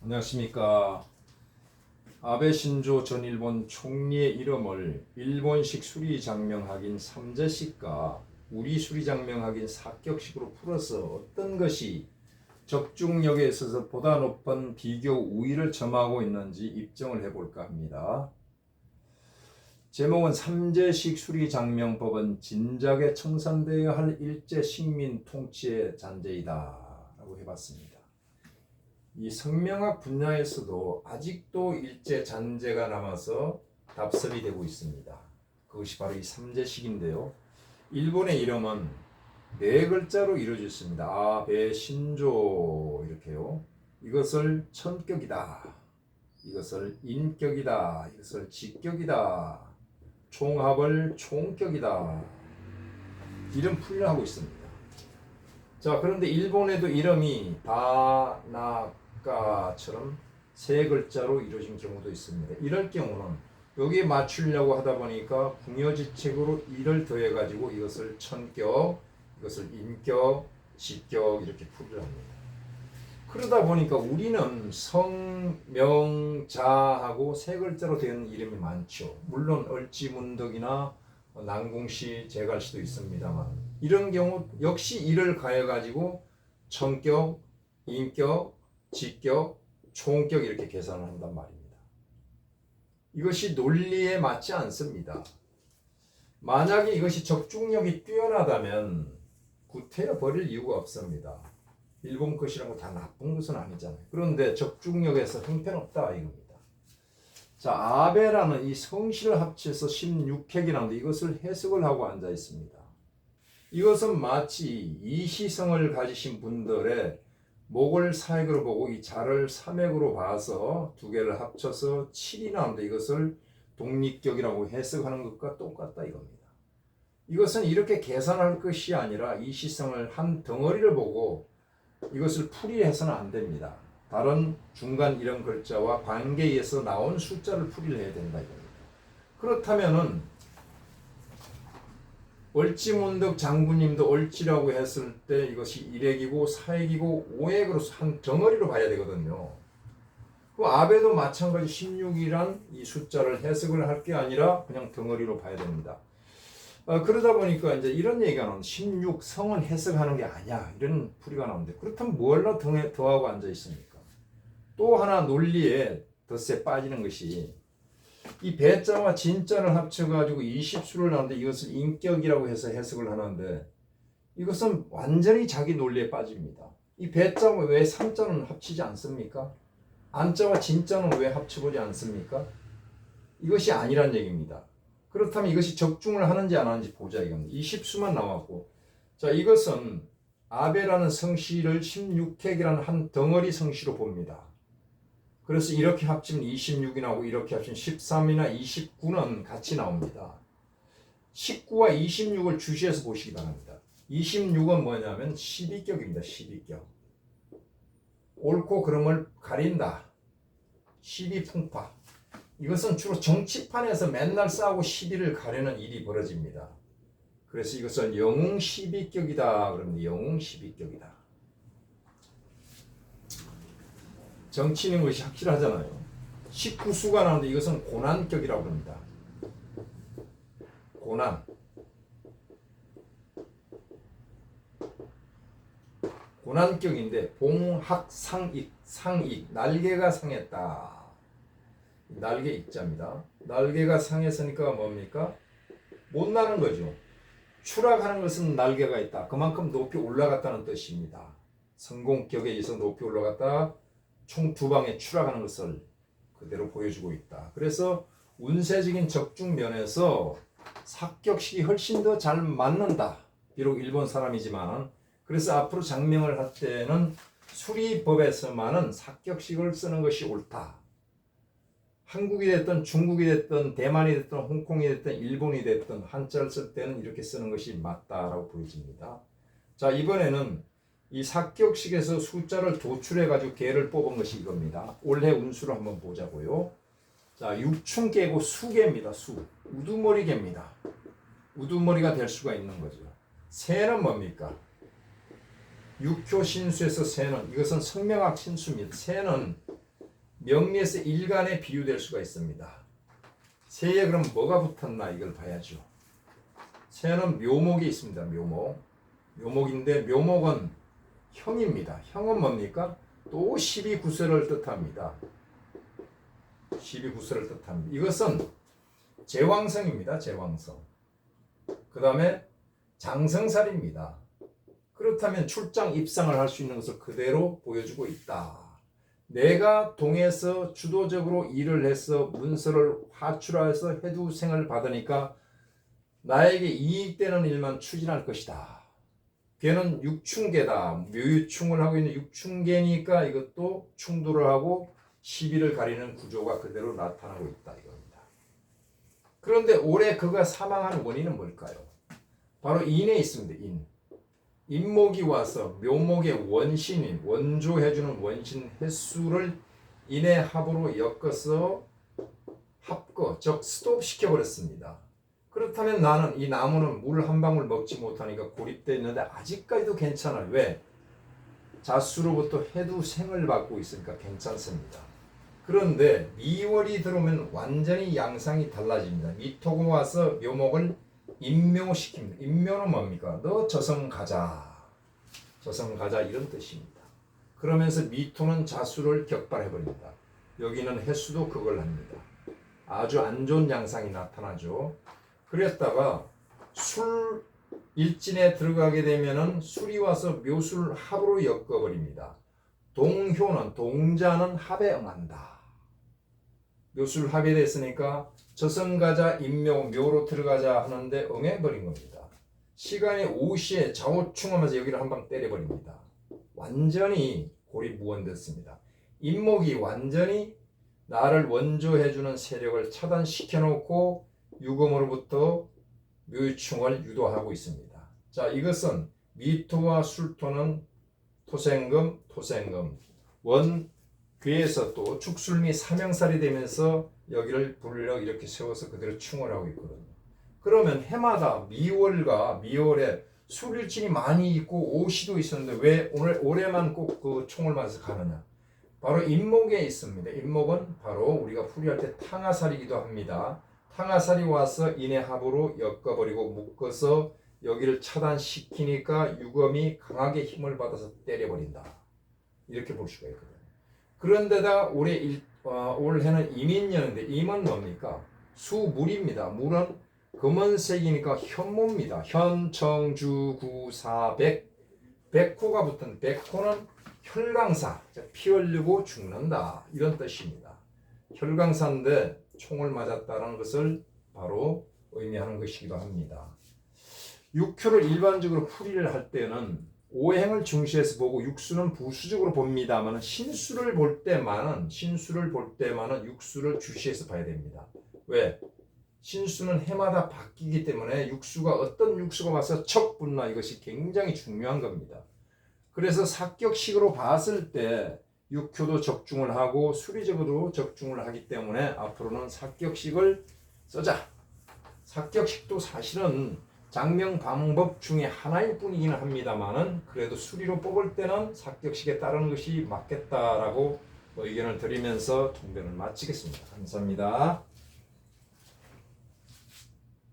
안녕하십니까. 아베 신조 전 일본 총리의 이름을 일본식 수리장명학인 삼재식과 우리 수리장명학인 사격식으로 풀어서 어떤 것이 적중력에 있어서 보다 높은 비교 우위를 점하고 있는지 입증을 해볼까 합니다. 제목은 삼재식 수리장명법은 진작에 청산되어야 할 일제 식민 통치의 잔재이다 라고 해봤습니다. 이 성명학 분야에서도 아직도 일제 잔재가 남아서 답습이 되고 있습니다. 그것이 바로 이 삼재식인데요. 일본의 이름은 네 글자로 이루어져 있습니다. 아베 신조 이렇게요. 이것을 천격이다, 이것을 인격이다, 이것을 직격이다, 총합을 총격이다, 이름 풀이하고 있습니다. 자, 그런데 일본에도 이름이 다나카처럼 세 글자로 이루어진 경우도 있습니다. 이럴 경우는 여기에 맞추려고 하다 보니까 궁여지책으로 이를 더해가지고 이것을 천격, 이것을 인격, 직격 이렇게 풀이를 합니다. 그러다 보니까 우리는 성명자하고 세 글자로 된 이름이 많죠. 물론 얼지문덕이나 난궁시, 제갈시도 있습니다만 이런 경우 역시 이를 가해가지고 천격, 인격, 직격, 총격 이렇게 계산을 한단 말입니다. 이것이 논리에 맞지 않습니다. 만약에 이것이 적중력이 뛰어나다면 구태여 버릴 이유가 없습니다. 일본 것이라고 다 나쁜 것은 아니잖아요. 그런데 적중력에서 형편없다 이겁니다. 자, 아베라는 이 성씨를 합쳐서 16핵이라는데 이것을 해석을 하고 앉아 있습니다. 이것은 마치 이시성을 가지신 분들의 목을 사획으로 보고 이 자를 삼획으로 봐서 두 개를 합쳐서 7이 나오는데 이것을 독립격이라고 해석하는 것과 똑같다 이겁니다. 이것은 이렇게 계산할 것이 아니라 이시성을 한 덩어리를 보고 이것을 풀이해서는 안 됩니다. 다른 중간 이런 글자와 관계에서 나온 숫자를 풀이를 해야 된다 이겁니다. 그렇다면은 얼지문덕 장군님도 얼지라고 했을 때 이것이 1핵이고 4핵이고 5핵으로 한 덩어리로 봐야 되거든요. 그 아베도 마찬가지 16이란 이 숫자를 해석을 할 게 아니라 그냥 덩어리로 봐야 됩니다. 그러다 보니까 이제 이런 얘기가 나오는데 16 성은 해석하는 게 아니야 이런 풀이가 나오는데 그렇다면 뭘로 더하고 앉아 있습니까? 또 하나 논리에 덧세 빠지는 것이 이 배자와 진자를 합쳐가지고 20수를 나오는데 이것을 인격이라고 해서 해석을 하는데 이것은 완전히 자기 논리에 빠집니다. 이 배자와 왜 3자는 합치지 않습니까? 안자와 진자는 왜 합쳐보지 않습니까? 이것이 아니란 얘기입니다. 그렇다면 이것이 적중을 하는지 안 하는지 보자 이겁니다. 20수만 나왔고 자 이것은 아베라는 성씨를 16핵이라는 한 덩어리 성씨로 봅니다. 그래서 이렇게 합치면 26이 나오고 이렇게 합치면 13이나 29는 같이 나옵니다. 19와 26을 주시해서 보시기 바랍니다. 26은 뭐냐면 12격입니다. 12격. 옳고 그름을 가린다. 12풍파. 이것은 주로 정치판에서 맨날 싸우고 시비를 가려는 일이 벌어집니다. 그래서 이것은 영웅 12격이다. 그럽니다. 영웅 12격이다. 정치는 것이 확실하잖아요. 19수가 나오는데 이것은 고난격이라고 합니다. 고난. 고난격인데 봉학상익, 상익, 날개가 상했다. 날개 익자입니다. 날개가 상했으니까 뭡니까? 못 나는 거죠. 추락하는 것은 날개가 있다. 그만큼 높이 올라갔다는 뜻입니다. 성공격에 의해서 높이 올라갔다. 총 두 방에 추락하는 것을 그대로 보여주고 있다. 그래서 운세적인 적중 면에서 사격식이 훨씬 더 잘 맞는다. 비록 일본 사람이지만 그래서 앞으로 장명을 할 때는 수리법에서만은 사격식을 쓰는 것이 옳다. 한국이 됐든 중국이 됐든 대만이 됐든 홍콩이 됐든 일본이 됐든 한자를 쓸 때는 이렇게 쓰는 것이 맞다라고 보여집니다. 자, 이번에는 이 사격식에서 숫자를 도출해가지고 개를 뽑은 것이 이겁니다. 올해 운수를 한번 보자고요. 자, 육충개고 수개입니다. 수. 우두머리개입니다. 우두머리가 될 수가 있는 거죠. 새는 뭡니까? 육효신수에서 새는 이것은 성명학 신수입니다. 새는 명리에서 일간에 비유될 수가 있습니다. 새에 그럼 뭐가 붙었나 이걸 봐야죠. 새는 묘목이 있습니다. 묘목인데 묘목은 형입니다. 형은 뭡니까? 또 12구설을 뜻합니다. 12구설을 뜻합니다. 이것은 제왕성입니다. 제왕성. 그 다음에 장성살입니다. 그렇다면 출장 입상을 할 수 있는 것을 그대로 보여주고 있다. 내가 동에서 주도적으로 일을 해서 문서를 화출하여서 해두생을 받으니까 나에게 이익되는 일만 추진할 것이다. 걔는 육충계다. 묘유충을 하고 있는 육충계니까 이것도 충돌을 하고 시비를 가리는 구조가 그대로 나타나고 있다 이겁니다. 그런데 올해 그가 사망한 원인은 뭘까요? 바로 인에 있습니다. 인목이 와서 묘목의 원신인 원조해주는 원신 횟수를 인의 합으로 엮어서 합거 즉 스톱시켜 버렸습니다. 그렇다면 나는 이 나무는 물 한 방울 먹지 못하니까 고립되어 있는데 아직까지도 괜찮아요. 왜? 자수로부터 해두생을 받고 있으니까 괜찮습니다. 그런데 미월이 들어오면 완전히 양상이 달라집니다. 미토가 와서 묘목을 인묘시킵니다. 인묘는 뭡니까? 너 저승 가자. 저승 가자 이런 뜻입니다. 그러면서 미토는 자수를 격발해버립니다. 여기는 해수도 그걸 합니다. 아주 안 좋은 양상이 나타나죠. 그랬다가 술 일진에 들어가게 되면은 술이 와서 묘술 합으로 엮어버립니다. 동효는 동자는 합에 응한다. 묘술 합에 됐으니까 저승가자 인묘 묘로 들어가자 하는데 응해버린 겁니다. 시간이 오시에 좌우충하면서 여기를 한 방 때려버립니다. 완전히 고립무원됐습니다. 인목이 완전히 나를 원조해주는 세력을 차단시켜놓고 유금으로부터 묘충을 유도하고 있습니다. 자, 이것은 미토와 술토는 토생금, 귀에서 또 축술미 삼형살이 되면서 여기를 불려 이렇게 세워서 그대로 충을 하고 있거든요. 그러면 해마다 미월에 술일진이 많이 있고 오시도 있었는데 왜 올해만 꼭 그 총을 맞아서 가느냐? 바로 인목에 있습니다. 인목은 바로 우리가 풀이할 때 탕화살이기도 합니다. 탕화살이 와서 인의 합으로 엮어버리고 묶어서 여기를 차단시키니까 유검이 강하게 힘을 받아서 때려버린다. 이렇게 볼 수가 있거든요. 그런데다 올해는 임인년인데 임은 뭡니까? 수물입니다. 물은 금은색이니까 현모입니다. 현청주구사백 백호가 붙은 백호는 혈강사, 피 흘리고 죽는다 이런 뜻입니다. 혈강사인데 총을 맞았다는 것을 바로 의미하는 것이기도 합니다. 육효를 일반적으로 풀이를 할 때는 오행을 중시해서 보고 육수는 부수적으로 봅니다만 신수를 볼 때만은 육수를 주시해서 봐야 됩니다. 왜? 신수는 해마다 바뀌기 때문에 어떤 육수가 와서 척 붙나 이것이 굉장히 중요한 겁니다. 그래서 삭격식으로 봤을 때 육효도 적중을 하고 수리적으로 적중을 하기 때문에 앞으로는 삭격식을 쓰자. 삭격식도 사실은 장명 방법 중에 하나일 뿐이기는 합니다만은 그래도 수리로 뽑을 때는 삭격식에 따르는 것이 맞겠다라고 의견을 드리면서 통변을 마치겠습니다. 감사합니다.